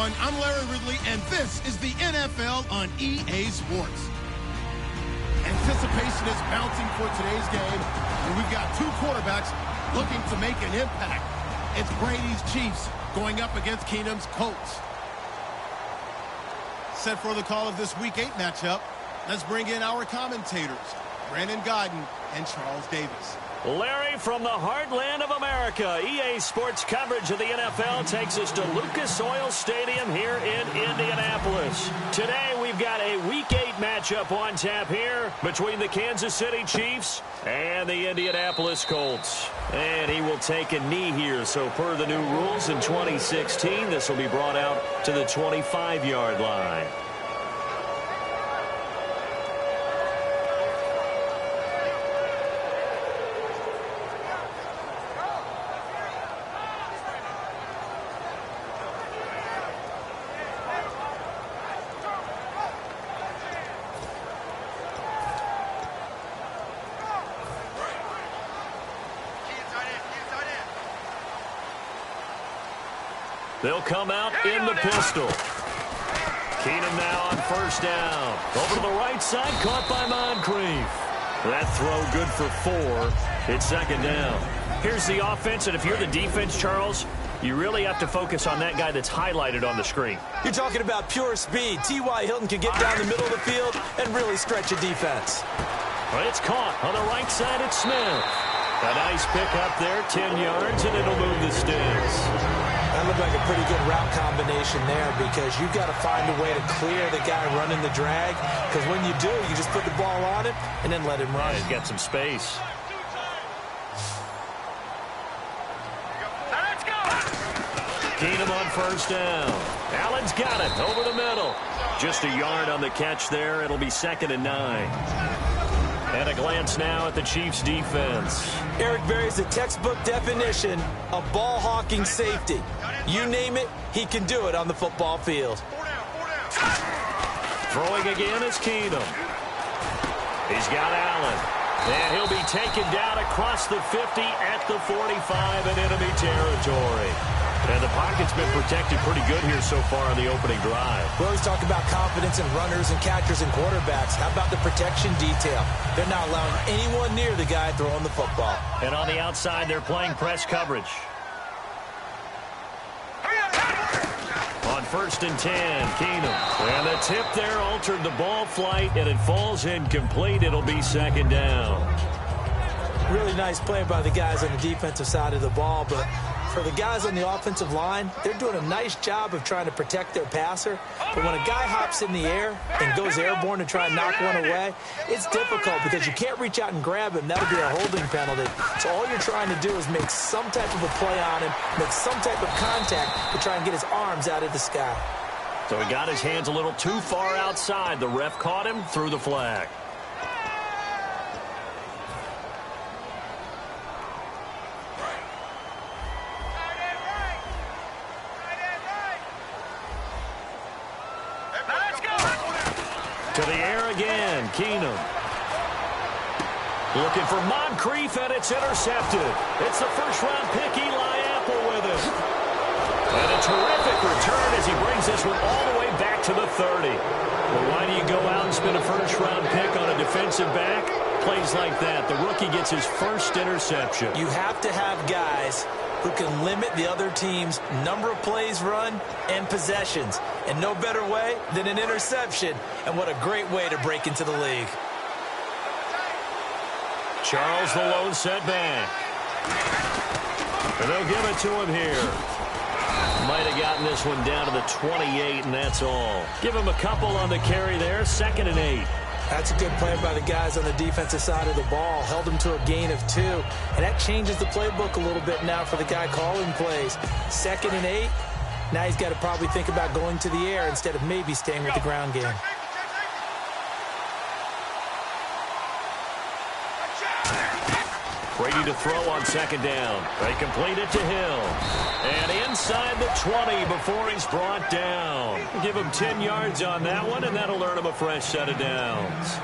everyone. I'm Larry Ridley, and this is the NFL on EA Sports. Anticipation is mounting for today's game, and we've got two quarterbacks looking to make an impact. It's Brady's Chiefs going up against Keenum's Colts. Set for the call of this Week 8 matchup. Let's bring in our commentators, Brandon Godden and Charles Davis. Larry, from the heartland of America, EA Sports coverage of the NFL takes us to Lucas Oil Stadium here in Indianapolis. Today, we've got a Week 8 matchup on tap here between the Kansas City Chiefs and the Indianapolis Colts. And he will take a knee here. So per the new rules in 2016, this will be brought out to the 25-yard line. They'll come out in the pistol. Keenum now on first down. Over to the right side, caught by Moncrief. That throw good for 4. It's second down. Here's the offense, and if you're the defense, Charles, you really have to focus on that guy that's highlighted on the screen. You're talking about pure speed. T.Y. Hilton can get down the middle of the field and really stretch a defense. Well, it's caught on the right side. It's Smith. A nice pick up there, 10 yards, and it'll move the sticks. That looked like a pretty good route combination there because you've got to find a way to clear the guy running the drag, because when you do, you just put the ball on him and then let him run. Yeah, he's got some space. Let's go. Keenum on first down. Allen's got it over the middle. Just a yard on the catch there. It'll be 2nd and 9. And a glance now at the Chiefs' defense. Eric Berry's the textbook definition of ball-hawking safety. You name it, he can do it on the football field. Throwing again is Keenum. He's got Allen. And he'll be taken down across the 50 at the 45 in enemy territory. And the pocket's been protected pretty good here so far on the opening drive. We always talk about confidence in runners and catchers and quarterbacks. How about the protection detail? They're not allowing anyone near the guy throwing the football. And on the outside, they're playing press coverage. On 1st and 10, Keenum. And the tip there altered the ball flight, and it falls incomplete. It'll be 2nd down. Really nice play by the guys on the defensive side of the ball, but for the guys on the offensive line, they're doing a nice job of trying to protect their passer. But when a guy hops in the air and goes airborne to try and knock one away, it's difficult because you can't reach out and grab him. That'll be a holding penalty. So all you're trying to do is make some type of a play on him, make some type of contact to try and get his arms out of the sky. So he got his hands a little too far outside. The ref caught him, threw the flag. To the air again, Keenum. Looking for Moncrief, and it's intercepted. It's the first-round pick, Eli Apple with it. And a terrific return as he brings this one all the way back to the 30. Well, why do you go out and spend a first-round pick on a defensive back? Plays like that. The rookie gets his first interception. You have to have guys who can limit the other team's number of plays run and possessions. And no better way than an interception. And what a great way to break into the league. Charles, the lone setback. And they'll give it to him here. Might have gotten this one down to the 28, and that's all. Give him a couple on the carry there. 2nd and 8. That's a good play by the guys on the defensive side of the ball. Held him to a gain of 2. And that changes the playbook a little bit now for the guy calling plays. 2nd and 8. Now he's got to probably think about going to the air instead of maybe staying with the ground game. Brady to throw on 2nd down. They complete it to Hill. And inside the 20 before he's brought down. Give him 10 yards on that one, and that'll earn him a fresh set of downs.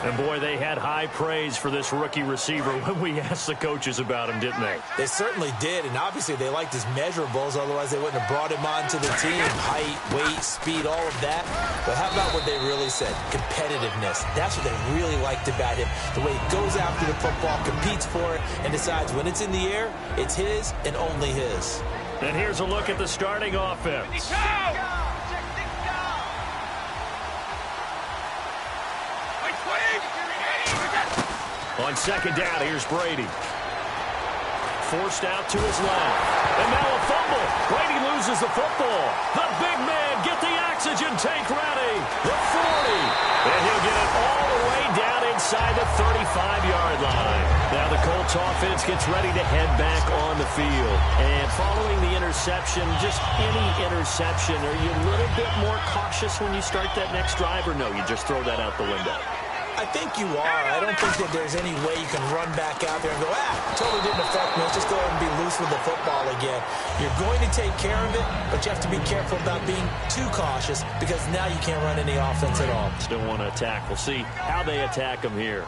And, boy, they had high praise for this rookie receiver when we asked the coaches about him, didn't they? They certainly did, and obviously they liked his measurables. Otherwise, they wouldn't have brought him onto the team. Height, weight, speed, all of that. But how about what they really said? Competitiveness. That's what they really liked about him. The way he goes after the football, competes for it, and decides when it's in the air, it's his and only his. And here's a look at the starting offense. On second down, here's Brady. Forced out to his left. And now a fumble. Brady loses the football. The big man, get the oxygen tank ready. The 40. And he'll get it all the way down inside the 35-yard line. Now the Colts offense gets ready to head back on the field. And following the interception, just any interception, are you a little bit more cautious when you start that next drive, or no, you just throw that out the window? I think you are. I don't think that there's any way you can run back out there and go, totally didn't affect me. Let's just go ahead and be loose with the football again. You're going to take care of it, but you have to be careful about being too cautious because now you can't run any offense at all. Still want to attack. We'll see how they attack him here.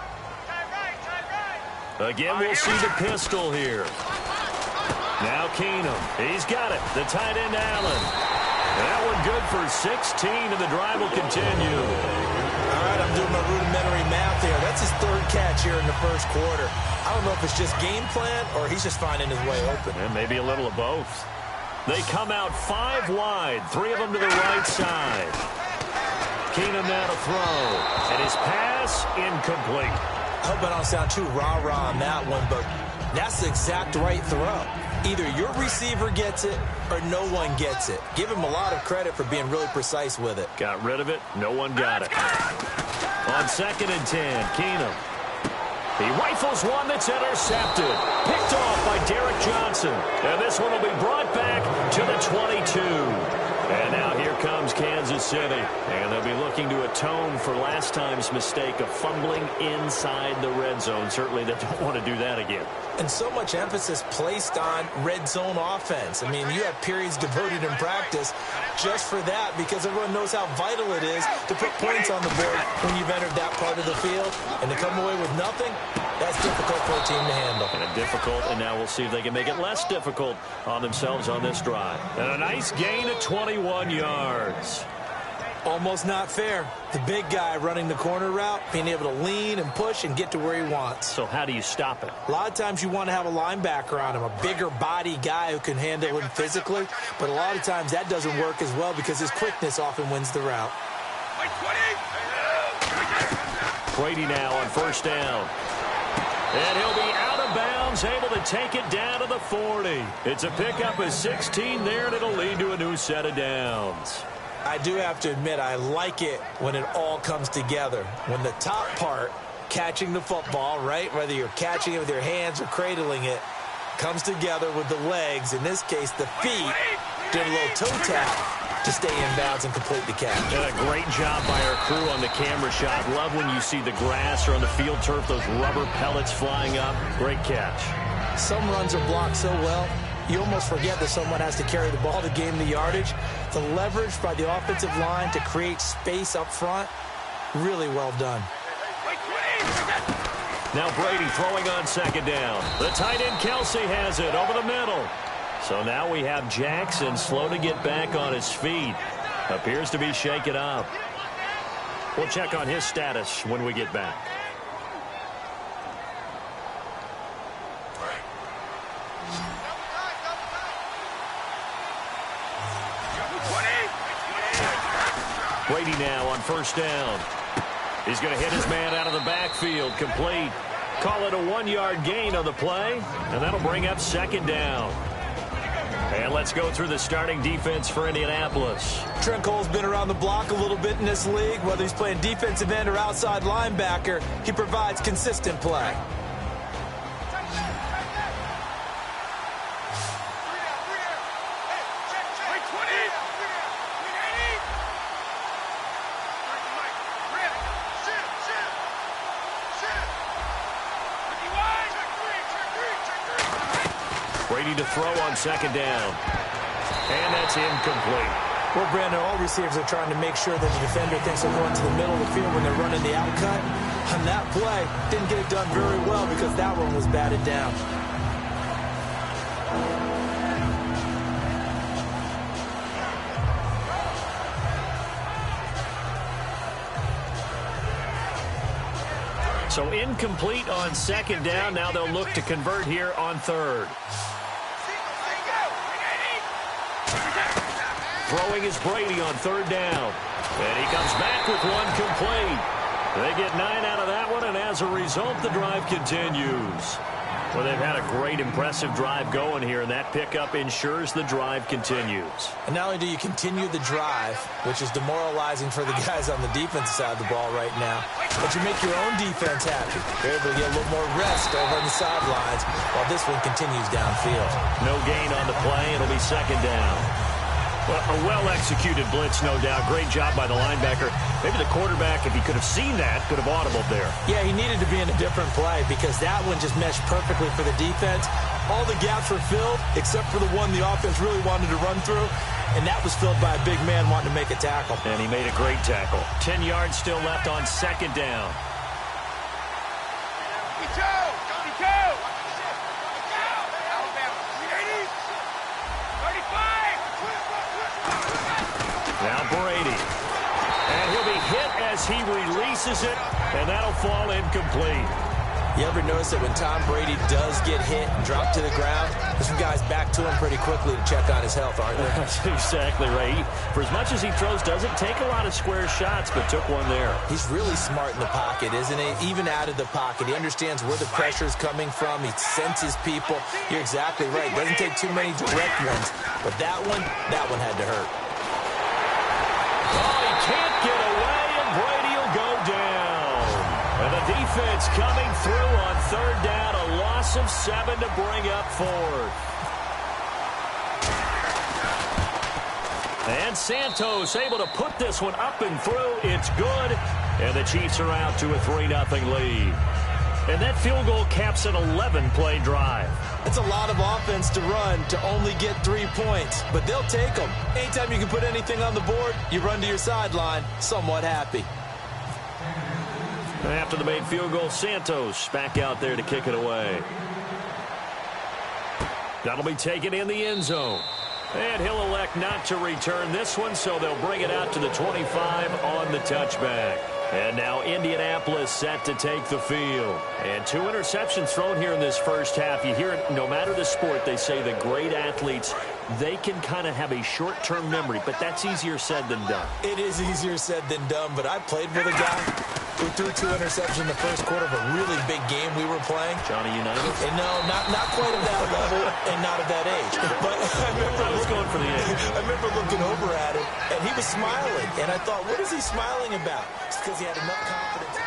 Again, we'll see the pistol here. Now Keenum. He's got it. The tight end, Allen. That one good for 16, and the drive will continue. All right, I'm doing my rudimentary math here. That's his third catch here in the first quarter. I don't know if it's just game plan or he's just finding his way open. And maybe a little of both. They come out 5 wide, 3 of them to the right side. Keenum now to throw. And his pass incomplete. I hope I don't sound too rah-rah on that one, but that's the exact right throw. Either your receiver gets it or no one gets it. Give him a lot of credit for being really precise with it. Got rid of it. No one got it. On 2nd and 10, Keenum. He rifles one that's intercepted. Picked off by Derek Johnson. And this one will be brought back to the 22. And now here comes Kansas City. And they'll be looking to atone for last time's mistake of fumbling inside the red zone. Certainly they don't want to do that again. And so much emphasis placed on red zone offense. I mean, you have periods devoted in practice just for that because everyone knows how vital it is to put points on the board when you've entered that part of the field. And to come away with nothing, that's difficult for a team to handle. And difficult, and now we'll see if they can make it less difficult on themselves on this drive. And a nice gain of 21 yards. Almost not fair. The big guy running the corner route, being able to lean and push and get to where he wants. So how do you stop it? A lot of times you want to have a linebacker on him, a bigger body guy who can handle him physically. But a lot of times that doesn't work as well because his quickness often wins the route. Brady now on 1st down. And he'll be out of bounds, able to take it down to the 40. It's a pickup of 16 there, and it'll lead to a new set of downs. I do have to admit, I like it when it all comes together. When the top part, catching the football, right, whether you're catching it with your hands or cradling it, comes together with the legs, in this case the feet, doing a little toe tap to stay in bounds and complete the catch. And a great job by our crew on the camera shot. Love when you see the grass or on the field turf, those rubber pellets flying up. Great catch. Some runs are blocked so well, you almost forget that someone has to carry the ball to gain the yardage. The leverage by the offensive line to create space up front, really well done. Now Brady throwing on 2nd down. The tight end Kelsey has it over the middle. So now we have Jackson slow to get back on his feet. Appears to be shaken up. We'll check on his status when we get back. Brady now on 1st down. He's going to hit his man out of the backfield. Complete. Call it a 1-yard gain on the play, and that'll bring up 2nd down. And let's go through the starting defense for Indianapolis. Trent Cole's been around the block a little bit in this league. Whether he's playing defensive end or outside linebacker, he provides consistent play. Brady to throw on 2nd down. And that's incomplete. Well, Brandon, all receivers are trying to make sure that the defender thinks they're going to the middle of the field when they're running the out cut. On that play, didn't get it done very well because that one was batted down. So incomplete on second down. Now they'll look to convert here on third. Throwing is Brady on third down. And he comes back with one complete. They get 9 out of that one, and as a result, the drive continues. Well, they've had a great, impressive drive going here, and that pickup ensures the drive continues. And not only do you continue the drive, which is demoralizing for the guys on the defensive side of the ball right now, but you make your own defense happy. You're able to get a little more rest over on the sidelines while this one continues downfield. No gain on the play. It'll be second down. Well, a well-executed blitz, no doubt. Great job by the linebacker. Maybe the quarterback, if he could have seen that, could have audibled there. Yeah, he needed to be in a different play because that one just meshed perfectly for the defense. All the gaps were filled except for the one the offense really wanted to run through, and that was filled by a big man wanting to make a tackle. And he made a great tackle. 10 yards still left on second down. Now Brady. And he'll be hit as he releases it, and that'll fall incomplete. You ever notice that when Tom Brady does get hit and drop to the ground, there's some guys back to him pretty quickly to check on his health, aren't there? That's exactly right. For as much as he throws, doesn't take a lot of square shots, but took one there. He's really smart in the pocket, isn't he? Even out of the pocket. He understands where the pressure's coming from. He senses people. You're exactly right. Doesn't take too many direct ones. But that one had to hurt. Oh, he can't get away, and Brady will go down. And the defense coming through on third down, a loss of 7 to bring up fourth. And Santos able to put this one up and through. It's good, and the Chiefs are out to a 3-0 lead. And that field goal caps an 11-play drive. It's a lot of offense to run to only get 3 points, but they'll take them. Anytime you can put anything on the board, you run to your sideline somewhat happy. After the made field goal, Santos back out there to kick it away. That'll be taken in the end zone. And he'll elect not to return this one, so they'll bring it out to the 25 on the touchback. And now Indianapolis set to take the field. And 2 interceptions thrown here in this first half. You hear it, no matter the sport, they say the great athletes, they can kind of have a short-term memory, but that's easier said than done. It is easier said than done, but I played with a guy who threw 2 interceptions in the first quarter of a really big game we were playing. Johnny Unitas? And no, not quite at that level and not at that age. But I was going for the age. I remember looking over at him, and he was smiling. And I thought, what is he smiling about? It's because he had enough confidence.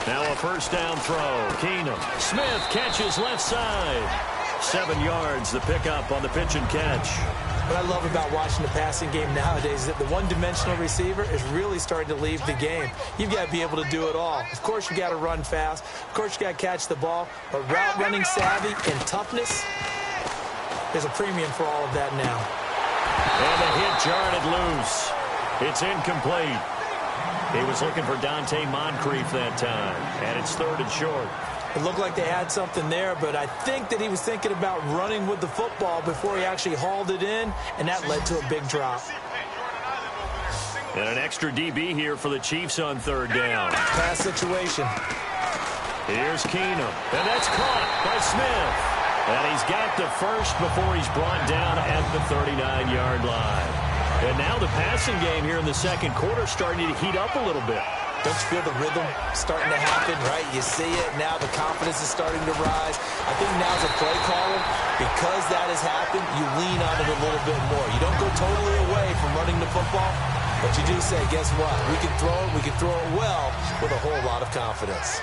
Now a first down throw. Keenum. Smith catches left side. 7 yards, the pickup on the pitch and catch. What I love about watching the passing game nowadays is that the one-dimensional receiver is really starting to leave the game. You've got to be able to do it all. Of course, you got to run fast. Of course, you got to catch the ball. But route running savvy and toughness, there's a premium for all of that now. And the hit jarred it loose. It's incomplete. He was looking for Dante Moncrief that time, and it's 3rd and short. It looked like they had something there, but I think that he was thinking about running with the football before he actually hauled it in, and that led to a big drop. And an extra DB here for the Chiefs on 3rd down. Pass situation. Here's Keenum, and that's caught by Smith. And he's got the first before he's brought down at the 39-yard line. And now the passing game here in the second quarter starting to heat up a little bit. Don't you feel the rhythm starting to happen, right? You see it. Now the confidence is starting to rise. I think now as a play caller, because that has happened, you lean on it a little bit more. You don't go totally away from running the football, but you do say, guess what? We can throw it. We can throw it well with a whole lot of confidence.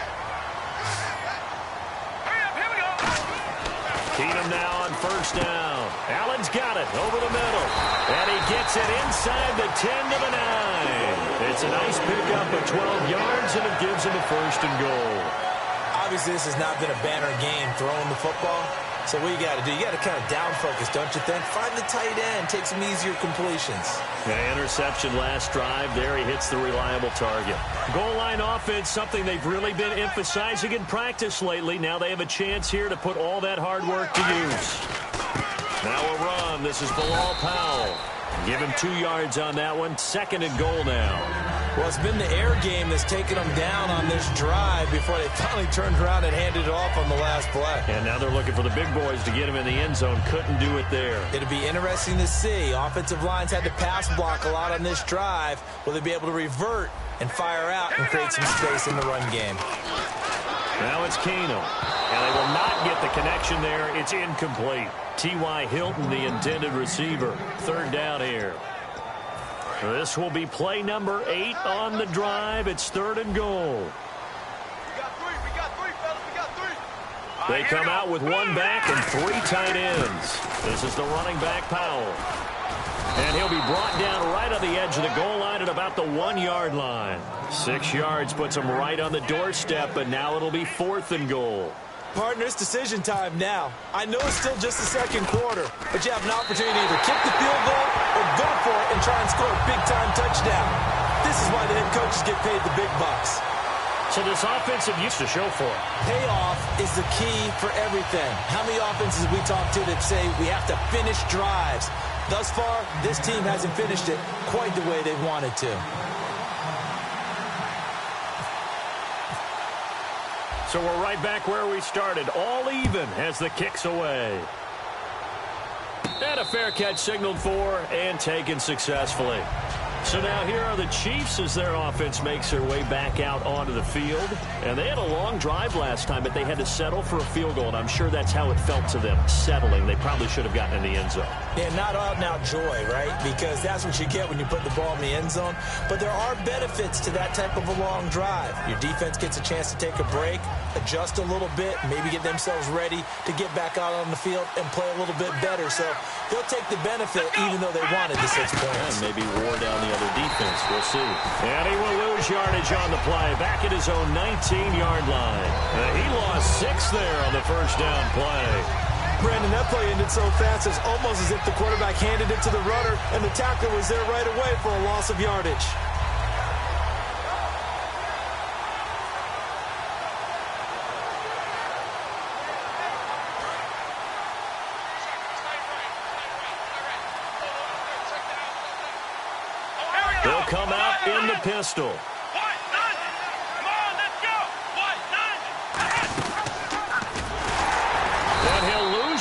Keenum now on first down. Allen's got it over the middle. And he gets it inside the 10 to the 9. It's a nice pickup of 12 yards, and it gives him a 1st and goal. Obviously, this has not been a banner game throwing the football, So what you got to do, you got to kind of down focus, don't you think? Find the tight end, take some easier completions. Yeah, interception last drive. There he hits the reliable target. Goal line offense, something they've really been emphasizing in practice lately. Now they have a chance here to put all that hard work to use. Now a run. This is Bilal Powell. Give him 2 yards on that one. 2nd and goal now. Well, it's been the air game that's taken them down on this drive before they finally turned around and handed it off on the last play. And now they're looking for the big boys to get him in the end zone. Couldn't do it there. It'll be interesting to see. Offensive lines had to pass block a lot on this drive. Will they be able to revert and fire out and create some space in the run game? Now it's Kano. And they will not get the connection there. It's incomplete. T.Y. Hilton, the intended receiver. 3rd down here. This will be play number 8 on the drive. It's 3rd and goal. We got three, fellas. We got 3. They come out with 1 back and 3 tight ends. This is the running back, Powell. And he'll be brought down right on the edge of the goal line at about the 1-yard line. 6 yards puts him right on the doorstep, but now it'll be 4th and goal. Partner, it's decision time now. I know it's still just the 2nd quarter, but you have an opportunity to either kick the field goal or go for it and try and score a big-time touchdown. This is why the head coaches get paid the big bucks. So this offensive used to show for it. Payoff is the key for everything. How many offenses have we talked to that say we have to finish drives? Thus far, this team hasn't finished it quite the way they wanted to. So we're right back where we started. All even as the kick's away. And a fair catch signaled for and taken successfully. So now here are the Chiefs as their offense makes their way back out onto the field. And they had a long drive last time, but they had to settle for a field goal. And I'm sure that's how it felt to them, settling. They probably should have gotten in the end zone. Yeah, not out-and-out joy, right? Because that's what you get when you put the ball in the end zone. But there are benefits to that type of a long drive. Your defense gets a chance to take a break, adjust a little bit, maybe get themselves ready to get back out on the field and play a little bit better. So they'll take the benefit even though they wanted the 6 points. And maybe wore down the other defense. We'll see. And he will lose yardage on the play. Back at his own 19-yard line. He lost 6 there on the 1st down play. Brandon, that play ended so fast, it's almost as if the quarterback handed it to the runner, and the tackler was there right away for a loss of yardage. They'll come out in the pistol.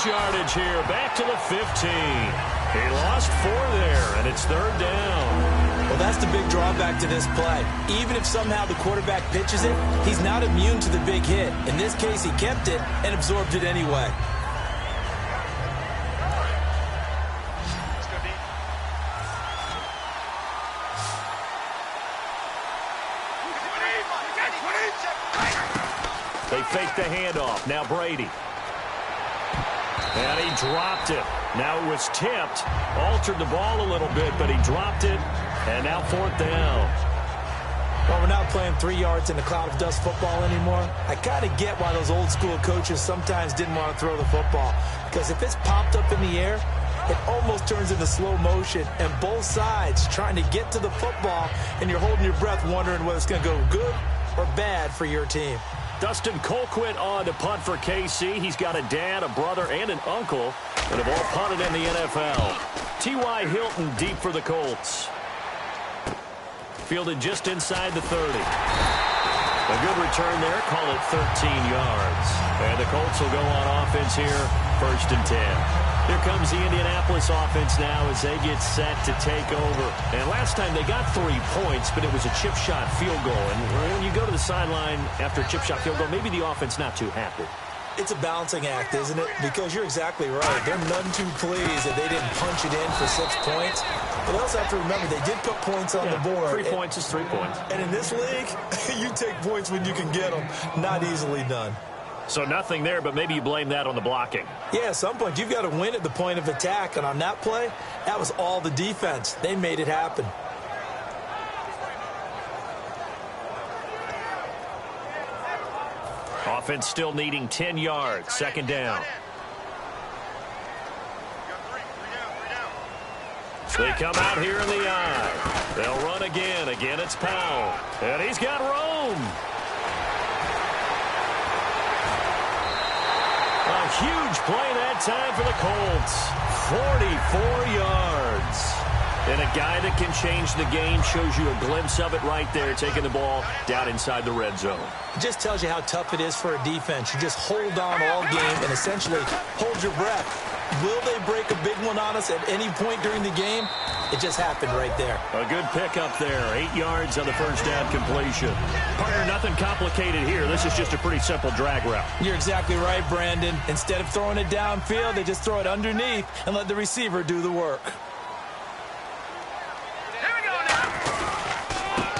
Yardage here, back to the 15. He lost 4 there, and it's 3rd down. Well, that's the big drawback to this play. Even if somehow the quarterback pitches it, he's not immune to the big hit. In this case, he kept it and absorbed it anyway. They fake the handoff. Now Brady. And he dropped it. Now it was tipped. Altered the ball a little bit, but he dropped it. And now 4th down. Well, we're not playing 3 yards in a cloud of dust football anymore. I kind of get why those old school coaches sometimes didn't want to throw the football. Because if it's popped up in the air, it almost turns into slow motion. And both sides trying to get to the football, and you're holding your breath wondering whether it's going to go good or bad for your team. Dustin Colquitt on to punt for KC. He's got a dad, a brother, and an uncle that have all punted in the NFL. T.Y. Hilton deep for the Colts. Fielded just inside the 30. A good return there. Call it 13 yards. And the Colts will go on offense here, 1st and 10. Here comes the Indianapolis offense now as they get set to take over. And last time they got 3 points, but it was a chip shot field goal. And when you go to the sideline after a chip shot field goal, maybe the offense not too happy. It's a balancing act, isn't it? Because you're exactly right. They're none too pleased that they didn't punch it in for 6 points. But they also have to remember they did put points on the board. 3 points is 3 points. And in this league, you take points when you can get them. Not easily done. So nothing there, but maybe you blame that on the blocking. Yeah, at some point you've got to win at the point of attack. And on that play, that was all the defense. They made it happen. Offense still needing 10 yards. 2nd down. They come out here in the eye. They'll run again. Again, it's Powell. And he's got Rome. A huge play that time for the Colts. 44 yards. And a guy that can change the game, shows you a glimpse of it right there, taking the ball down inside the red zone. It just tells you how tough it is for a defense. You just hold on all game and essentially hold your breath. Will they break a big one on us at any point during the game? It just happened right there. A good pickup there. 8 yards on the first down completion. Partner, nothing complicated here. This is just a pretty simple drag route. You're exactly right, Brandon. Instead of throwing it downfield, they just throw it underneath and let the receiver do the work.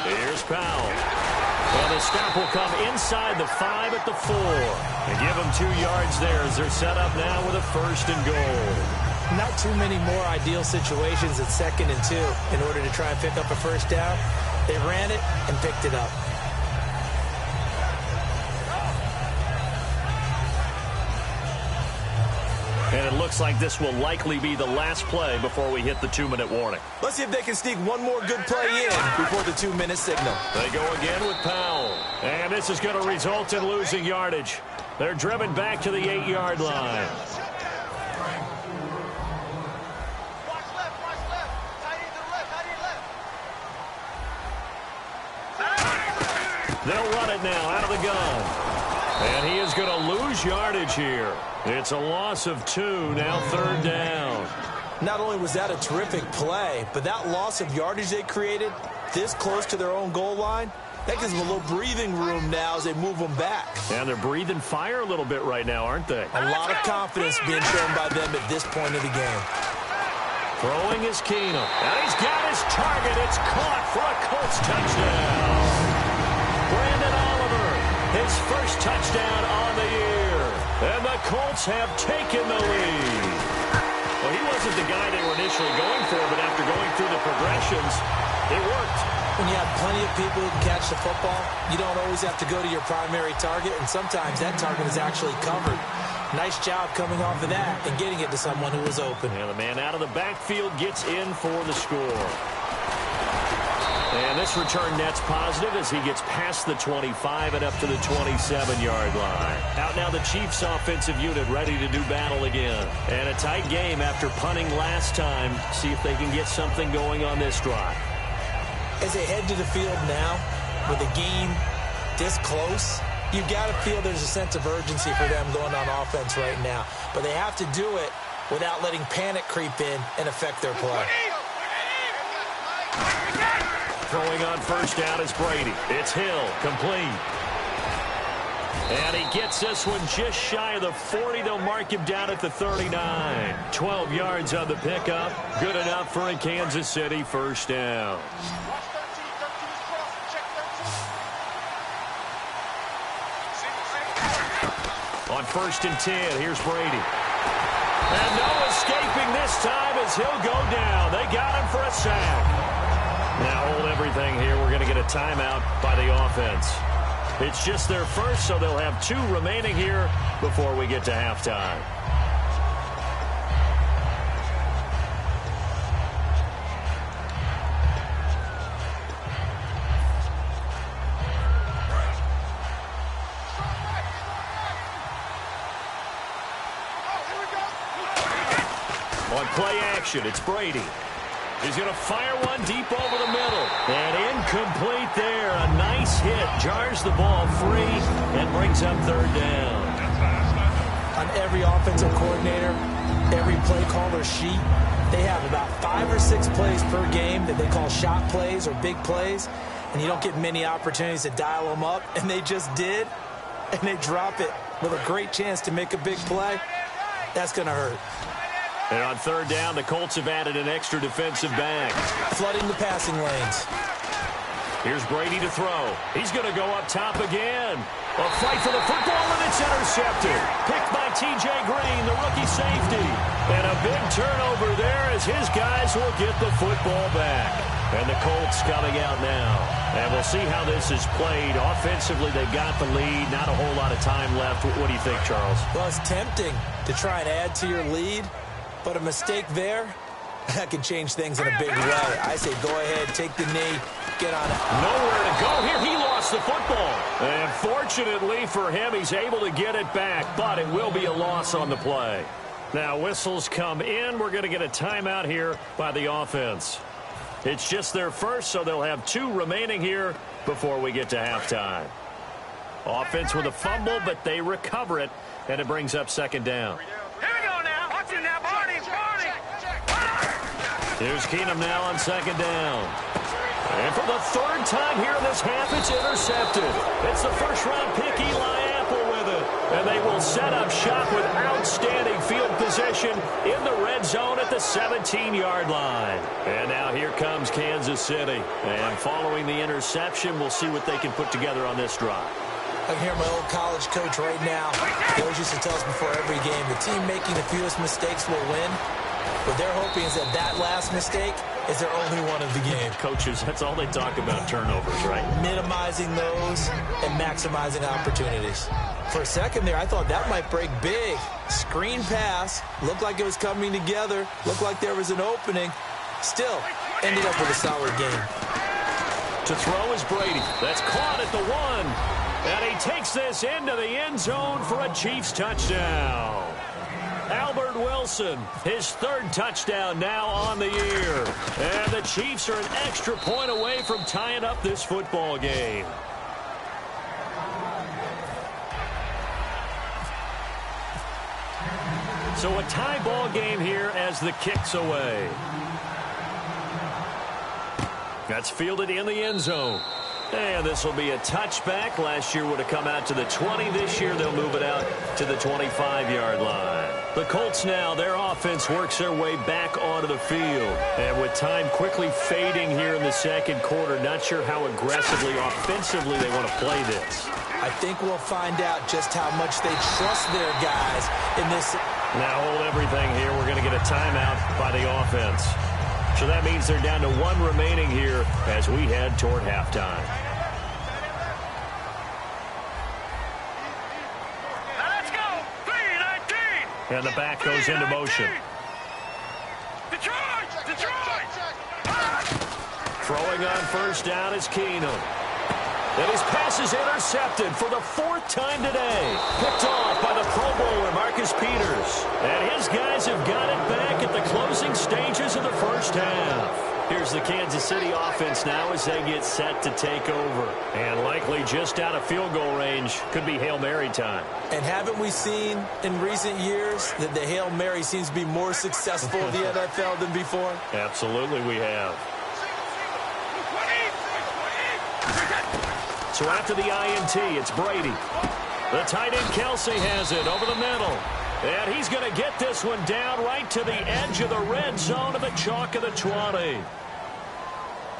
Here's Powell. And the stop will come inside the 5 at the 4. And give them 2 yards there as they're set up now with a 1st and goal. Not too many more ideal situations at 2nd and 2 in order to try and pick up a 1st down. They ran it and picked it up. And it looks like this will likely be the last play before we hit the 2-minute warning. Let's see if they can sneak one more good play in before the 2-minute signal. They go again with Powell. And this is going to result in losing yardage. They're driven back to the 8-yard line. Watch left, watch left. Tight end to the left, tight end left. They'll run it now out of the gun. And he is going to lose yardage here. It's a loss of 2, now 3rd down. Not only was that a terrific play, but that loss of yardage they created this close to their own goal line, that gives them a little breathing room now as they move them back. And they're breathing fire a little bit right now, aren't they? A lot of confidence being shown by them at this point of the game. Throwing is Keenum. And he's got his target. It's caught for a Colts touchdown. Brandon Oliver, his first touchdown on the year. And the Colts have taken the lead. Well, he wasn't the guy they were initially going for, but after going through the progressions, it worked. When you have plenty of people who can catch the football, you don't always have to go to your primary target, and sometimes that target is actually covered. Nice job coming off of that and getting it to someone who was open. And the man out of the backfield gets in for the score. And this return net's positive as he gets past the 25 and up to the 27-yard line. Out now the Chiefs offensive unit ready to do battle again. And a tight game after punting last time. See if they can get something going on this drive. As they head to the field now, with the game this close, you've got to feel there's a sense of urgency for them going on offense right now. But they have to do it without letting panic creep in and affect their play. Throwing on first down is Brady. It's Hill, complete. And he gets this one just shy of the 40. They'll mark him down at the 39. 12 yards on the pickup. Good enough for a Kansas City 1st down. Watch 13, 13 is cross. Check 13. On 1st and 10, here's Brady. And no escaping this time as he'll go down. They got him for a sack. Now hold everything here. We're going to get a timeout by the offense. It's just their first, so they'll have 2 remaining here before we get to halftime. On play action, it's Brady. He's going to fire one deep over the middle. And incomplete there. A nice hit. Jars the ball free and brings up 3rd down. On every offensive coordinator, every play caller sheet, they have about 5 or 6 plays per game that they call shot plays or big plays. And you don't get many opportunities to dial them up. And they just did. And they drop it with a great chance to make a big play. That's going to hurt. And on 3rd down, the Colts have added an extra defensive back. Flooding the passing lanes. Here's Brady to throw. He's going to go up top again. A fight for the football, and it's intercepted. Picked by T.J. Green, the rookie safety. And a big turnover there as his guys will get the football back. And the Colts coming out now. And we'll see how this is played. Offensively, they've got the lead. Not a whole lot of time left. What do you think, Charles? Well, it's tempting to try and add to your lead. But a mistake there That can change things in a big way. I say go ahead, take the knee, get on it. Nowhere to go here. He lost the football. And fortunately for him, he's able to get it back, but it will be a loss on the play. Now whistles come in. We're going to get a timeout here by the offense. It's just their first, so they'll have 2 remaining here before we get to halftime. Offense with a fumble, but they recover it, and it brings up second down. Here we go now. Watch him now. Barney. Here's Keenum now on second down. And for the 3rd time here in this half, it's intercepted. It's the first-round pick, Eli Apple, with it. And they will set up shop with outstanding field position in the red zone at the 17-yard line. And now here comes Kansas City. And following the interception, we'll see what they can put together on this drive. I can hear my old college coach right now. He always used to tell us before every game, the team making the fewest mistakes will win. What they're hoping is that last mistake is their only one of the game. Coaches, that's all they talk about, turnovers, right? Minimizing those and maximizing opportunities. For a second there, I thought that might break big. Screen pass, looked like it was coming together, looked like there was an opening. Still, ended up with a solid game. To throw is Brady. That's caught at the 1. And he takes this into the end zone for a Chiefs touchdown. Albert Wilson, his 3rd touchdown now on the year. And the Chiefs are an extra point away from tying up this football game. So a tie ball game here as the kick's away. That's fielded in the end zone. And this will be a touchback. Last year would have come out to the 20. This year they'll move it out to the 25-yard line. The Colts now, their offense works their way back onto the field. And with time quickly fading here in the second quarter, not sure how aggressively, offensively they want to play this. I think we'll find out just how much they trust their guys in this. Now hold everything here. We're going to get a timeout by the offense. So that means they're down to 1 remaining here as we head toward halftime. Now let's go. 3-19. And the back goes into motion. Detroit. Throwing on first down is Keenum. And his pass is intercepted for the 4th time today. Picked off by the Pro Bowler, Marcus Peters. And his guys have got it back at the closing stages of the first half. Here's the Kansas City offense now as they get set to take over. And likely just out of field goal range. Could be Hail Mary time. And haven't we seen in recent years that the Hail Mary seems to be more successful in the NFL than before? Absolutely we have. So after the INT, it's Brady. The tight end Kelsey has it over the middle. And he's going to get this one down right to the edge of the red zone of the chalk of the 20.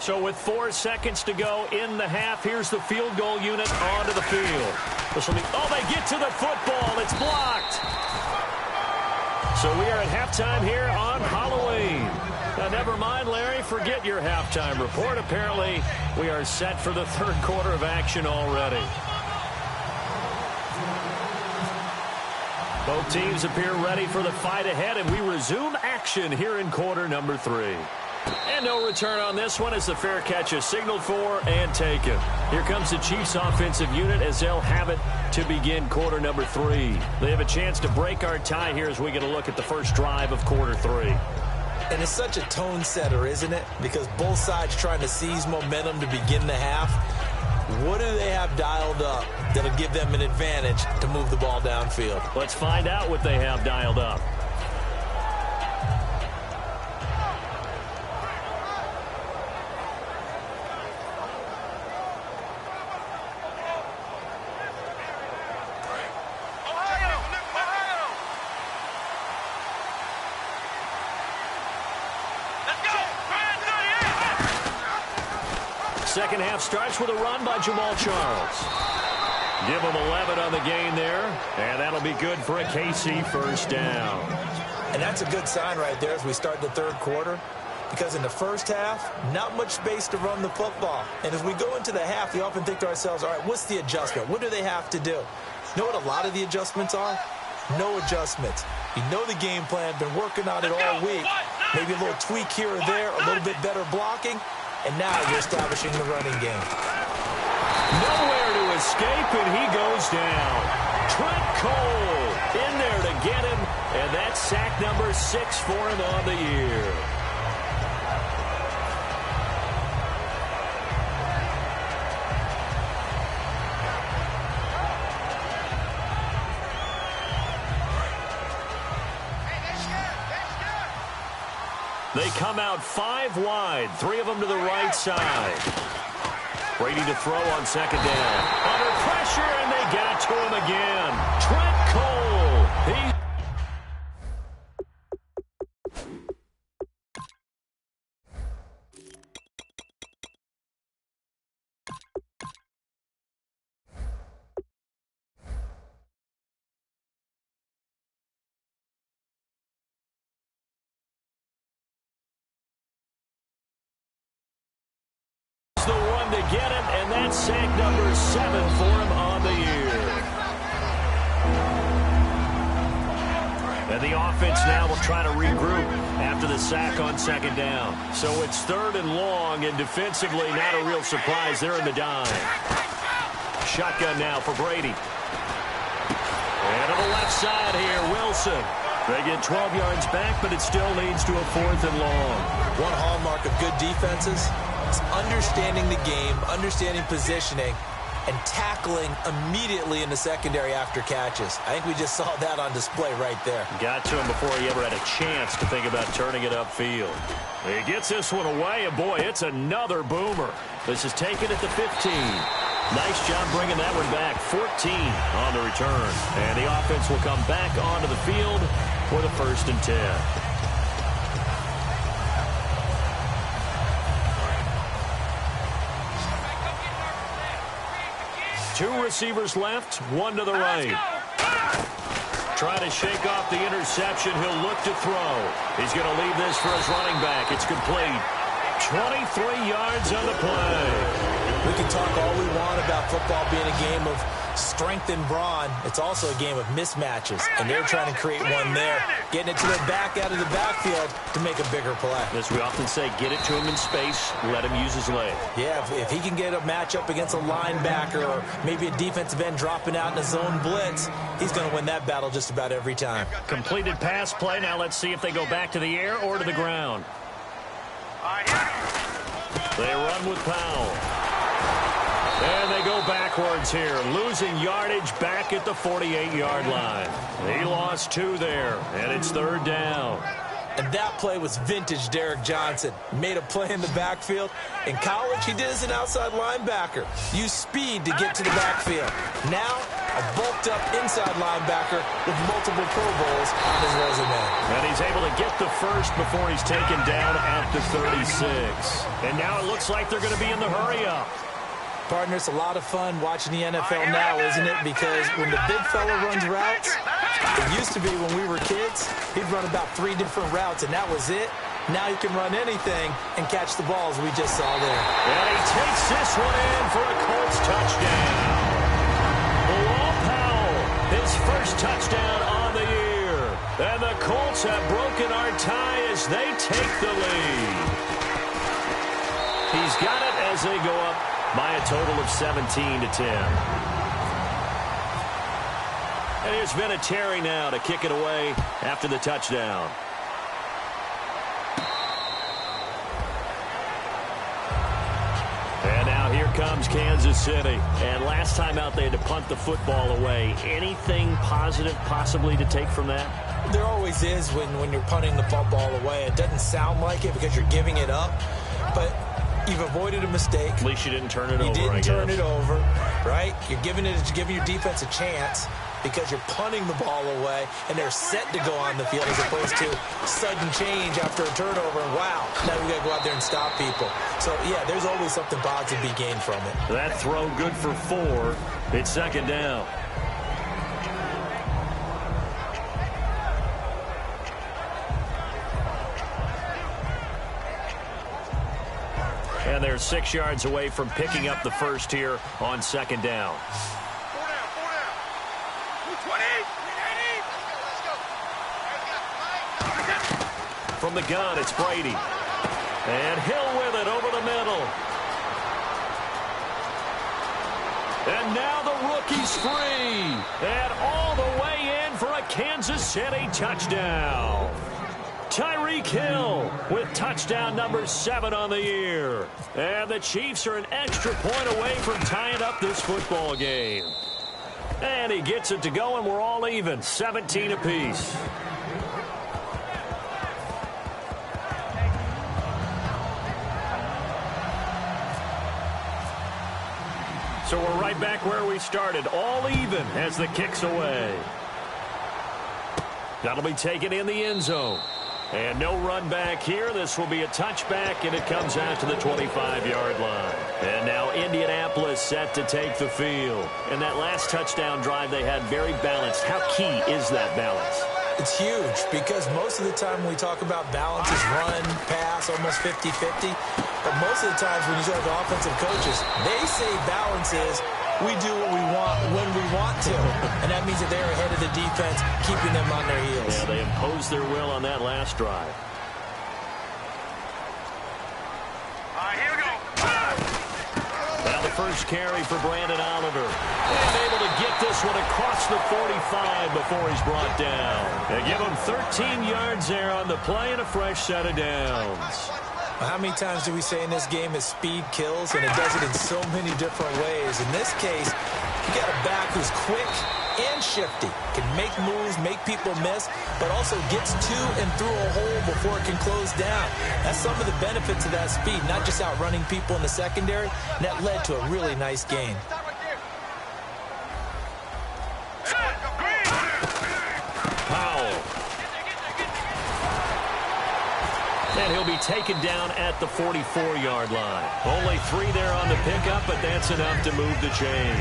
So with 4 seconds to go in the half, here's the field goal unit onto the field. This will be, they get to the football. It's blocked. So we are at halftime here on Halloween. Now, never mind, Larry, forget your halftime report. Apparently, we are set for the 3rd quarter of action already. Both teams appear ready for the fight ahead, and we resume action here in quarter number 3. And no return on this one as the fair catch is signaled for and taken. Here comes the Chiefs offensive unit as they'll have it to begin quarter number 3. They have a chance to break our tie here as we get a look at the first drive of quarter 3. And it's such a tone setter, isn't it? Because both sides trying to seize momentum to begin the half. What do they have dialed up that'll give them an advantage to move the ball downfield? Let's find out what they have dialed up. Second half starts with a run by Jamal Charles. Give him 11 on the game there, and that'll be good for a KC first down. And that's a good sign right there as we start the 3rd quarter, because in the first half, not much space to run the football. And as we go into the half, we often think to ourselves, all right, what's the adjustment? What do they have to do? You know what a lot of the adjustments are? No adjustments. You know the game plan, been working on it all week. Maybe a little tweak here or there, a little bit better blocking, and now you're establishing the running game. Nowhere to escape, and he goes down. Trent Cole in there to get him, and that's sack number 6 for him on the year. They come out 5 wide, 3 of them to the right side. Brady to throw on second down. Under pressure, and they get to him again. Trent Cole. The one to get him, and that's sack number 7 for him on the year. And the offense now will try to regroup after the sack on second down. So it's 3rd and long, and defensively not a real surprise. They're in the dime. Shotgun now for Brady. And to the left side here, Wilson. They get 12 yards back, but it still leads to a 4th and long. One hallmark of good defenses is understanding the game, understanding positioning, and tackling immediately in the secondary after catches. I think we just saw that on display right there. Got to him before he ever had a chance to think about turning it upfield. He gets this one away, and boy, it's another boomer. This is taken at the 15. Nice job bringing that one back. 14 on the return. And the offense will come back onto the field for the 1st and 10. Two receivers left, one to the right. Trying to shake off the interception. He'll look to throw. He's going to leave this for his running back. It's complete. 23 yards on the play. We can talk all we want about football being a game of strength and brawn. It's also a game of mismatches, and they're trying to create one there, getting it to their back out of the backfield to make a bigger play. As we often say, get it to him in space, let him use his leg. Yeah, if he can get a matchup against a linebacker or maybe a defensive end dropping out in a zone blitz, he's going to win that battle just about every time. Completed pass play. Now let's see if they go back to the air or to the ground. They run with Powell. And they go backwards here, losing yardage back at the 48-yard line. He lost 2 there, and it's 3rd down. And that play was vintage Derek Johnson. Made a play in the backfield. In college, he did as an outside linebacker. Used speed to get to the backfield. Now, a bulked-up inside linebacker with multiple Pro Bowls on his resume. And he's able to get the first before he's taken down at the 36. And now it looks like they're going to be in the hurry-up. Partner, it's a lot of fun watching the NFL now, isn't it? Because when the big fella runs routes, it used to be when we were kids, he'd run about 3 different routes, and that was it. Now he can run anything and catch the balls we just saw there. And he takes this one in for a Colts touchdown. Bilal Powell, his first touchdown on the year. And the Colts have broken our tie as they take the lead. He's got it as they go up by a total of 17-10. And here's Vinatieri now to kick it away after the touchdown. And now here comes Kansas City. And last time out they had to punt the football away. Anything positive possibly to take from that? There always is when you're punting the football away. It doesn't sound like it because you're giving it up, but you've avoided a mistake. At least you didn't turn it over, You didn't turn it over, right? You're giving your defense a chance because you're punting the ball away, and they're set to go on the field as opposed to sudden change after a turnover, and wow, now we got to go out there and stop people. So, yeah, there's always something positive to be gained from it. That throw good for 4. It's 2nd down. And they're 6 yards away from picking up the first here on 2nd down. 4 down. 20. From From the gun, it's Brady. And Hill with it over the middle. And now the rookie's free. And all the way in for a Kansas City touchdown. Tyreek Hill with touchdown number 7 on the year. And the Chiefs are an extra point away from tying up this football game. And he gets it to go, and we're all even, 17 apiece. So we're right back where we started, all even as the kick's away. That'll be taken in the end zone. And no run back here. This will be a touchback, and it comes out to the 25-yard line. And now Indianapolis set to take the field. And that last touchdown drive they had very balanced. How key is that balance? It's huge because most of the time when we talk about balance is run, pass, almost 50-50. But most of the times when you talk to offensive coaches, they say balance is we do what we want when we want to. And that means that they're ahead of the defense, keeping them on their heels. Yeah, they imposed their will on that last drive. Here we go. Now the first carry for Brandon Oliver. And able to get this one across the 45 before he's brought down. They give him 13 yards there on the play and a fresh set of downs. How many times do we say in this game that speed kills, and it does it in so many different ways? In this case, you got a back who's quick and shifty, can make moves, make people miss, but also gets to and through a hole before it can close down. That's some of the benefits of that speed, not just outrunning people in the secondary, and that led to a really nice gain. And he'll be taken down at the 44-yard line. Only 3 there on the pickup, but that's enough to move the chains.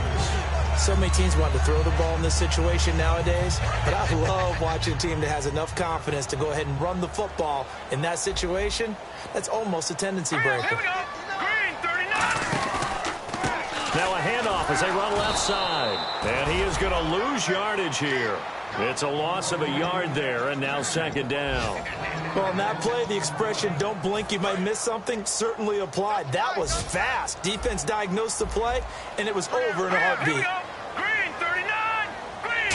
So many teams want to throw the ball in this situation nowadays, but I love watching a team that has enough confidence to go ahead and run the football in that situation. That's almost a tendency breaker. Here we go. Green, 39. Now a handoff as they run left side. And he is going to lose yardage here. It's a loss of a yard there, and now second down. Well, on that play, the expression, don't blink, you might miss something, certainly applied. That was fast. Defense diagnosed the play, and it was over in a heartbeat. Green, 39. Green.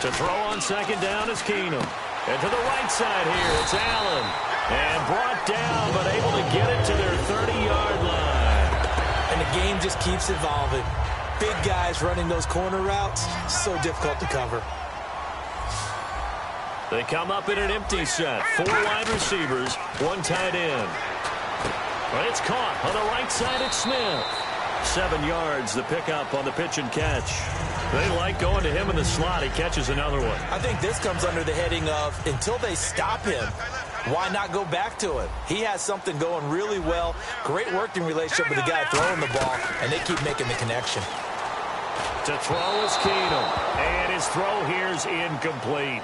To throw on second down is Keenum. And to the right side here, it's Allen. And brought down, but able to get it to their 30-yard line. And the game just keeps evolving. Big guys running those corner routes, so difficult to cover. They come up in an empty set. 4 wide receivers, 1 tight end. But it's caught on the right side. It's Smith. 7 yards, the pickup on the pitch and catch. They like going to him in the slot. He catches another one. I think this comes under the heading of until they stop him, why not go back to it? He has something going really well. Great working relationship with the guy throwing the ball, and they keep making the connection. To throw is Keenum. And his throw here is incomplete.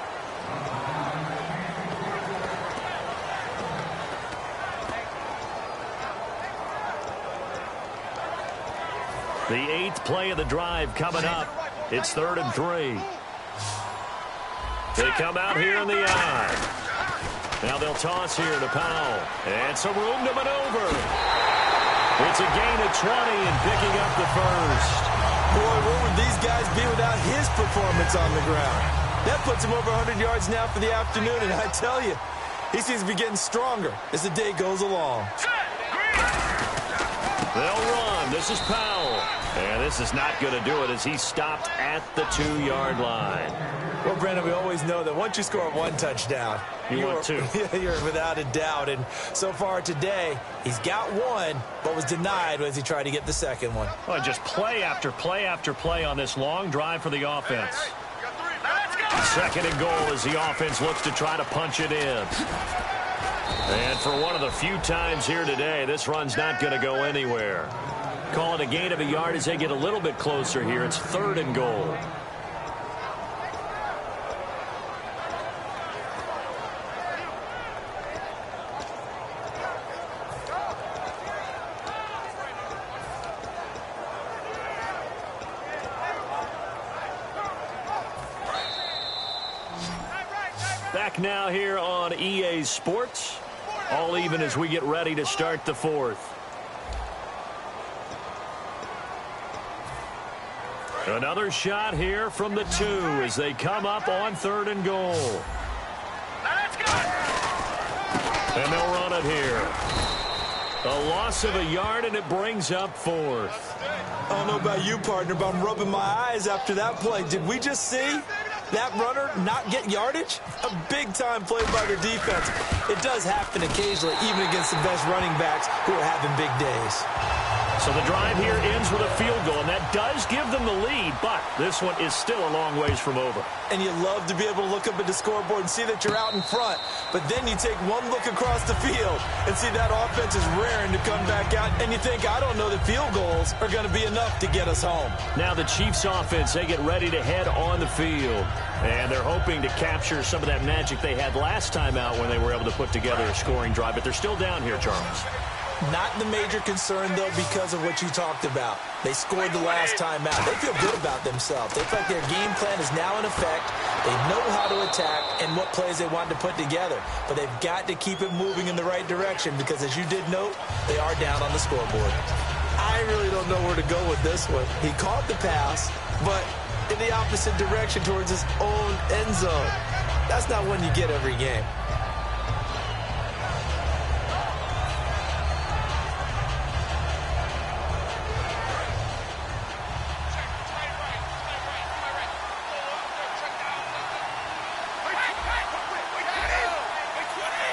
The 8th play of the drive coming up. It's 3rd and 3. They come out here in the eye. Now they'll toss here to Powell. And some room to maneuver. It's a gain of 20 and picking up the first. Boy, where would these guys be without his performance on the ground? That puts him over 100 yards now for the afternoon, and I tell you, he seems to be getting stronger as the day goes along. They'll run. This is Powell. And this is not going to do it as he stopped at the 2-yard line. Well, Brandon, we always know that once you score 1 touchdown, you're 2. You're without a doubt. And so far today, he's got 1, but was denied as he tried to get the second one. Well, just play after play after play on this long drive for the offense. 2nd and goal as the offense looks to try to punch it in. And for one of the few times here today, this run's not going to go anywhere. Call it a gain of a yard as they get a little bit closer here. It's 3rd and goal. back now here on EA Sports. All even as we get ready to start the fourth. Another shot here from the 2 as they come up on 3rd and goal. And they'll run it here. A loss of a yard, and it brings up 4th. I don't know about you, partner, but I'm rubbing my eyes after that play. Did we just see that runner not get yardage? A big-time play by their defense. It does happen occasionally, even against the best running backs who are having big days. So the drive here ends with a field goal, and that does give them the lead, but this one is still a long ways from over. And you love to be able to look up at the scoreboard and see that you're out in front, but then you take one look across the field and see that offense is raring to come back out, and you think, I don't know that field goals are going to be enough to get us home. Now the Chiefs offense, they get ready to head on the field, and they're hoping to capture some of that magic they had last time out when they were able to put together a scoring drive, but they're still down here, Charles. Not the major concern, though, because of what you talked about. They scored the last time out. They feel good about themselves. They feel like their game plan is now in effect. They know how to attack and what plays they want to put together. But they've got to keep it moving in the right direction because, as you did note, they are down on the scoreboard. I really don't know where to go with this one. He caught the pass, but in the opposite direction towards his own end zone. That's not one you get every game.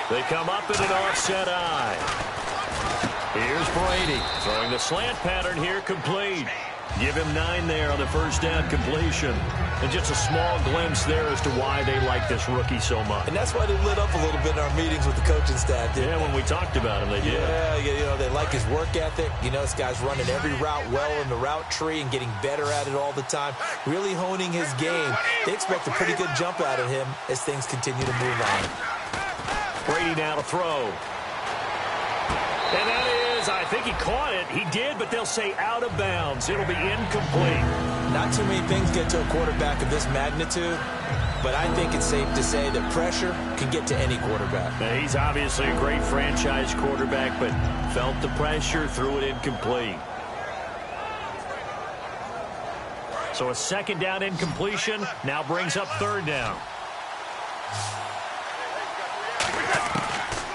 They come up in an offset eye. Here's Brady throwing the slant pattern here, complete. Give him 9 there on the first down completion. And just a small glimpse there as to why they like this rookie so much. And that's why they lit up a little bit in our meetings with the coaching staff, didn't they? When we talked about him, they did. Yeah, you know, they like his work ethic. You know, this guy's running every route well in the route tree and getting better at it all the time, really honing his game. They expect a pretty good jump out of him as things continue to move on. Brady now to throw. And that is, I think he caught it. He did, but they'll say out of bounds. It'll be incomplete. Not too many things get to a quarterback of this magnitude, but I think it's safe to say that pressure can get to any quarterback. Now, he's obviously a great franchise quarterback, but felt the pressure, threw it incomplete. So a second down incompletion now brings up 3rd down.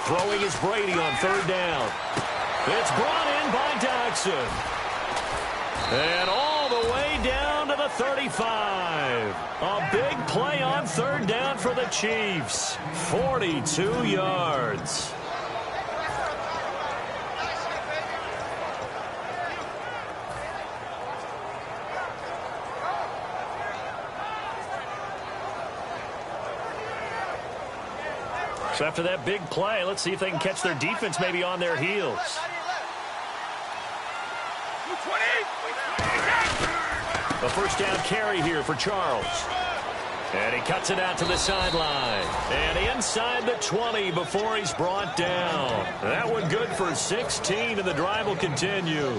Throwing is Brady on 3rd down. It's brought in by Dodson. And all the way down to the 35. A big play on 3rd down for the Chiefs. 42 yards. So after that big play, let's see if they can catch their defense maybe on their heels. A first down carry here for Charles. And he cuts it out to the sideline. And inside the 20 before he's brought down. That one good for 16, and the drive will continue.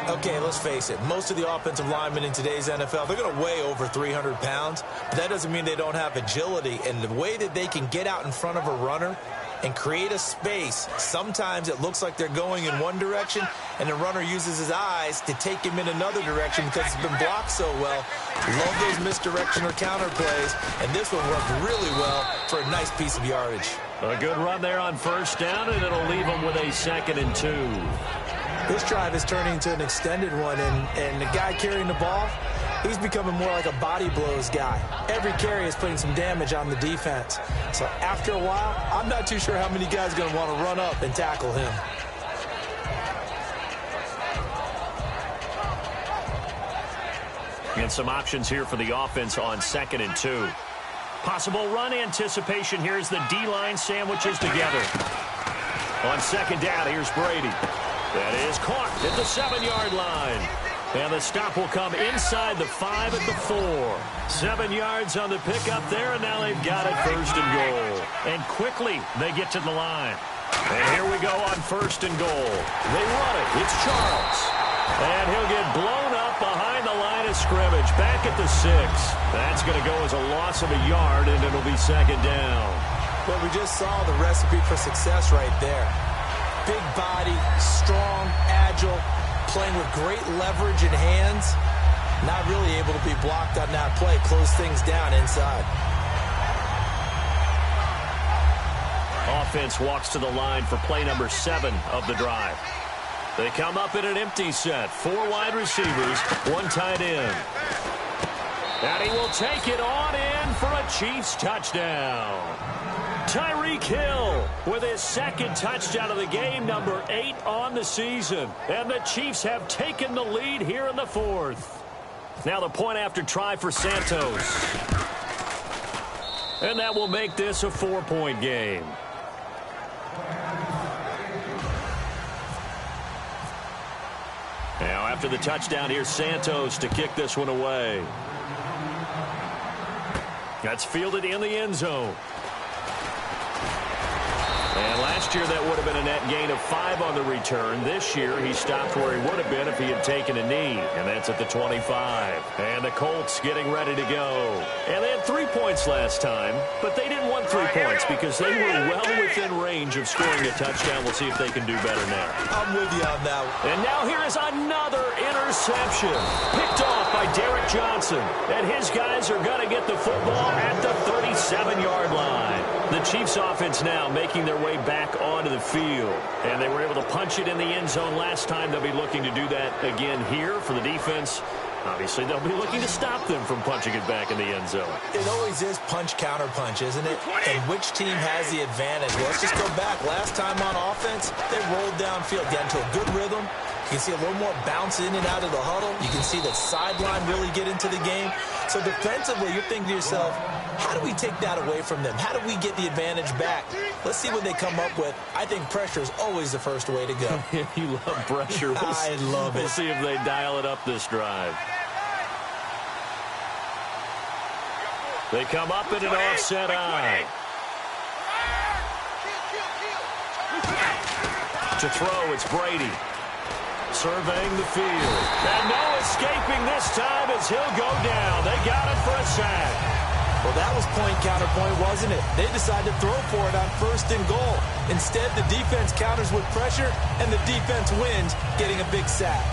Okay, let's face it. Most of the offensive linemen in today's NFL, they're going to weigh over 300 pounds. But that doesn't mean they don't have agility. And the way that they can get out in front of a runner and create a space, sometimes it looks like they're going in one direction, and the runner uses his eyes to take him in another direction because it's been blocked so well. Love those misdirection or counter plays, and this one worked really well for a nice piece of yardage. A good run there on first down, and it'll leave them with a 2nd and 2. This drive is turning into an extended one, and the guy carrying the ball, he's becoming more like a body blows guy. Every carry is putting some damage on the defense. So after a while, I'm not too sure how many guys are going to want to run up and tackle him. And some options here for the offense on 2nd and 2. Possible run anticipation here as the D-line sandwiches together. On 2nd down, here's Brady. That is caught at the 7-yard line. And the stop will come inside the 5 at the 4. 7 yards on the pickup there, and now they've got it 1st and goal. And quickly, they get to the line. And here we go on 1st and goal. They run it. It's Charles. And he'll get blown up behind the line of scrimmage. Back at the 6. That's going to go as a loss of a yard, and it'll be 2nd down. Well, we just saw the recipe for success right there. Big body, strong, agile, playing with great leverage in hands. Not really able to be blocked on that play. Close things down inside. Offense walks to the line for play number 7 of the drive. They come up in an empty set. 4 wide receivers, 1 tight end. And he will take it on in for a Chiefs touchdown. Tyreek Hill with his 2nd touchdown of the game, number 8 on the season. And the Chiefs have taken the lead here in the 4th. Now the point after try for Santos. And that will make this a 4-point game. Now after the touchdown, here's Santos to kick this one away. That's fielded in the end zone. And last year that would have been a net gain of 5 on the return. This year he stopped where he would have been if he had taken a knee. And that's at the 25. And the Colts getting ready to go. And they had 3 points last time, but they didn't want 3 points because they were well within range of scoring a touchdown. We'll see if they can do better now. I'm with you on that one. And now here is another interception. Picked off by Derek Johnson. And his guys are going to get the football at the 37-yard line. The Chiefs offense now making their way back onto the field. And they were able to punch it in the end zone last time. They'll be looking to do that again here for the defense. Obviously, they'll be looking to stop them from punching it back in the end zone. It always is punch-counter-punch, isn't it? And which team has the advantage? Well, let's just go back. Last time on offense, they rolled downfield, got into a good rhythm. You can see a little more bounce in and out of the huddle. You can see the sideline really get into the game. So defensively, you're thinking to yourself, how do we take that away from them? How do we get the advantage back? Let's see what they come up with. I think pressure is always the first way to go. You love pressure. I love it. We'll see if they dial it up this drive. They come up in an offset eye. To throw, it's Brady. Surveying the field. And no escaping this time as he'll go down. They got it for a sack. Well, that was point-counterpoint, wasn't it? They decided to throw for it on 1st and goal. Instead, the defense counters with pressure, and the defense wins, getting a big sack.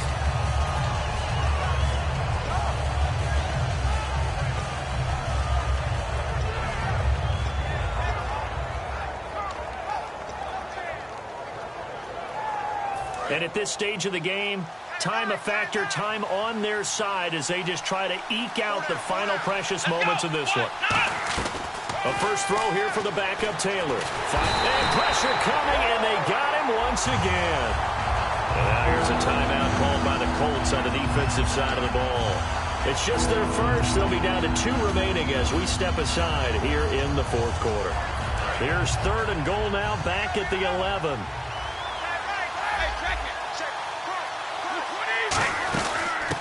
And at this stage of the game, time a factor, time on their side as they just try to eke out the final precious moments of this one. A first throw here for the backup Taylor. And pressure coming, and they got him once again. And now here's a timeout called by the Colts on the defensive side of the ball. It's just their first. They'll be down to 2 remaining as we step aside here in the 4th quarter. Here's 3rd and goal now, back at the 11.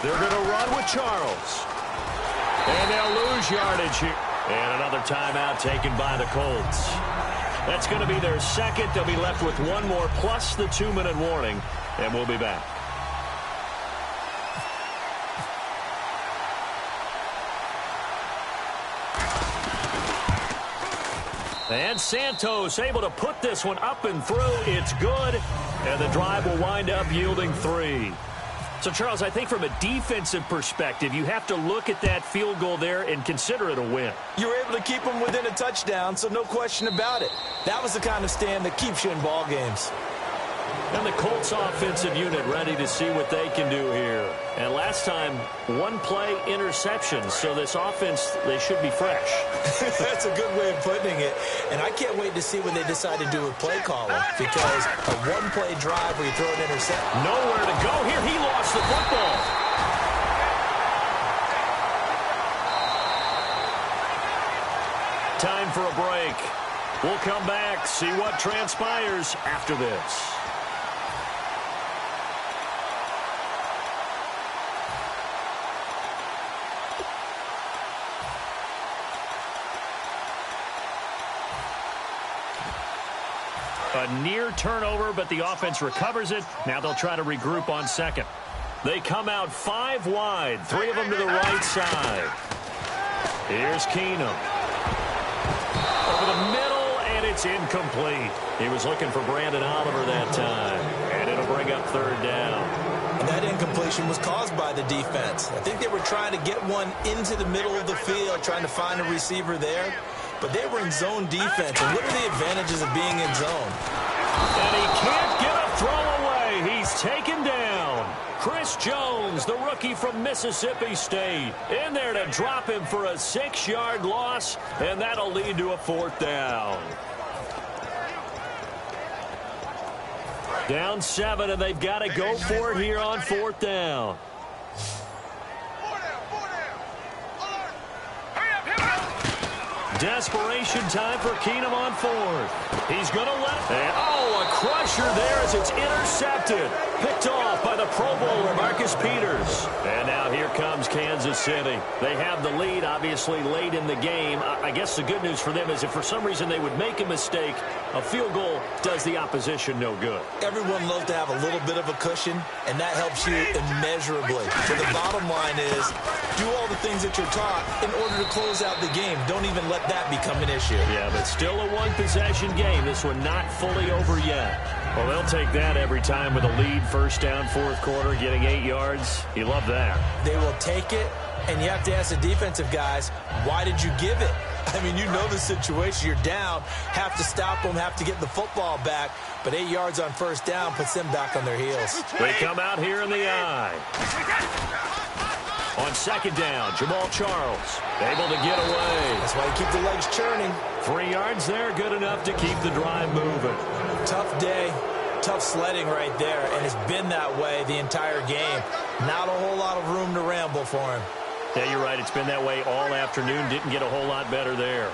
They're going to run with Charles. And they'll lose yardage here. And another timeout taken by the Colts. That's going to be their 2nd. They'll be left with 1 more plus the 2-minute warning. And we'll be back. And Santos able to put this one up and through. It's good. And the drive will wind up yielding 3. So, Charles, I think from a defensive perspective, you have to look at that field goal there and consider it a win. You were able to keep them within a touchdown, so no question about it. That was the kind of stand that keeps you in ball games. And the Colts offensive unit ready to see what they can do here. And last time, 1-play interception. So this offense, they should be fresh. That's a good way of putting it. And I can't wait to see what they decide to do with play calling. Because a 1-play drive where you throw an interception. Nowhere to go here. He lost the football. Time for a break. We'll come back, see what transpires after this. A near turnover, but the offense recovers it. Now they'll try to regroup on 2nd. They come out 5 wide, 3 of them to the right side. Here's Keenum. Over the middle, and it's incomplete. He was looking for Brandon Oliver that time, and it'll bring up third down. And that incompletion was caused by the defense. I think they were trying to get one into the middle of the field, trying to find a receiver there. But they were in zone defense. And what are the advantages of being in zone? And he can't get a throw away. He's taken down. Chris Jones, the rookie from Mississippi State, in there to drop him for a 6-yard loss, and that'll lead to a fourth down. Down 7, and they've got to go for it here on fourth down. Desperation time for Keenum on fourth. He's going to let... And, a crusher there as it's intercepted. Picked off by the Pro Bowler, Marcus Peters. And now here comes Kansas City. They have the lead, obviously, late in the game. I guess the good news for them is if for some reason they would make a mistake, a field goal does the opposition no good. Everyone loves to have a little bit of a cushion, and that helps you immeasurably. So the bottom line is, do all the things that you're taught in order to close out the game. Don't even let that become an issue. Yeah, but still a one-possession game. This one not fully over yet. Well, they'll take that every time with a lead, first down, fourth quarter, getting 8 yards. You love that. They will take it, and you have to ask the defensive guys, why did you give it? I mean, you know the situation. You're down, have to stop them, have to get the football back, but 8 yards on first down puts them back on their heels. They come out here in the eye. On second down, Jamal Charles able to get away. That's why you keep the legs churning. 3 yards there, good enough to keep the drive moving. Tough day, tough sledding right there, and it's been that way the entire game. Not a whole lot of room to ramble for him. Yeah, you're right. It's been that way all afternoon. Didn't get a whole lot better there.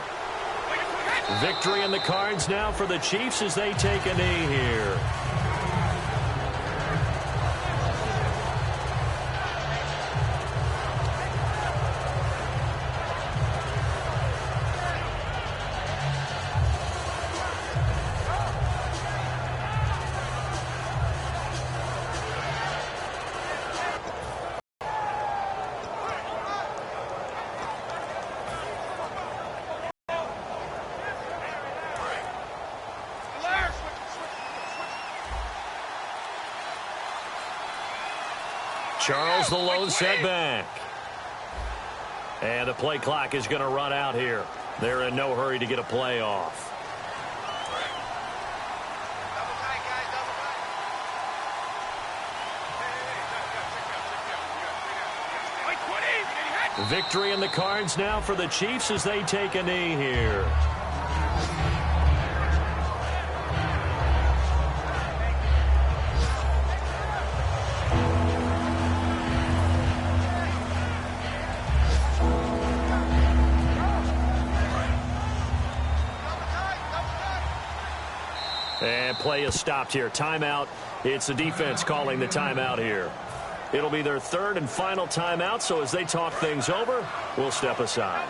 Victory in the cards now for the Chiefs as they take a knee here. Charles, the low setback. And the play clock is going to run out here. They're in no hurry to get a play off. Victory in the cards now for the Chiefs as they take a knee here. And play is stopped here. Timeout. It's the defense calling the timeout here. It'll be their third and final timeout, so as they talk things over, we'll step aside.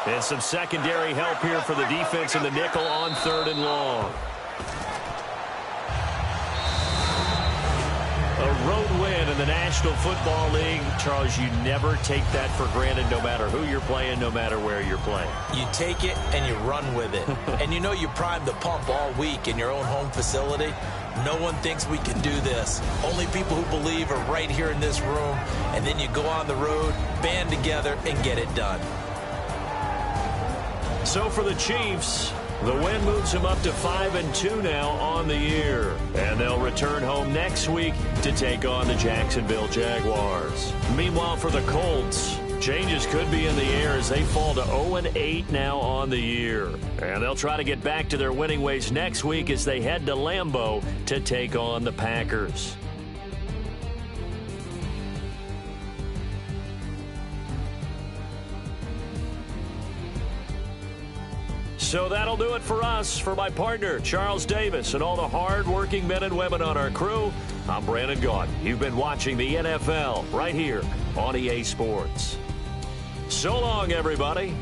And some secondary help here for the defense in the nickel on third and long. A road win in the National Football League. Charles, you never take that for granted no matter who you're playing, no matter where you're playing. You take it and you run with it. And you know you primed the pump all week in your own home facility. No one thinks we can do this. Only people who believe are right here in this room. And then you go on the road, band together, and get it done. So for the Chiefs, the win moves them up to 5-2 now on the year. And they'll return home next week to take on the Jacksonville Jaguars. Meanwhile, for the Colts, changes could be in the air as they fall to 0-8 now on the year. And they'll try to get back to their winning ways next week as they head to Lambeau to take on the Packers. So that'll do it for us. For my partner, Charles Davis, and all the hard-working men and women on our crew, I'm Brandon Gaudin. You've been watching the NFL right here on EA Sports. So long, everybody.